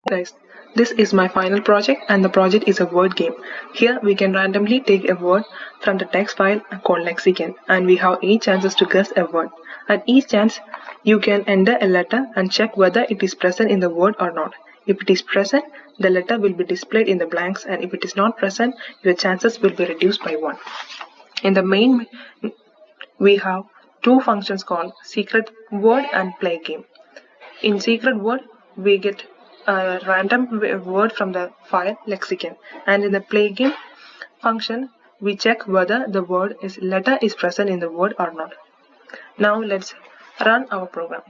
Guys, this is my final project and the project is a word game. Here we can randomly take a word from the text file called lexicon and we have 8 chances to guess a word. At each chance you can enter a letter and check whether it is present in the word or not. If it is present, the letter will be displayed in the blanks and if it is not present, your chances will be reduced by 1. In the main we have two functions called secret word and play game. In secret word, we get a random word from the file lexicon, and in the play game function, we check whether the letter is present in the word or not. Now let's run our program.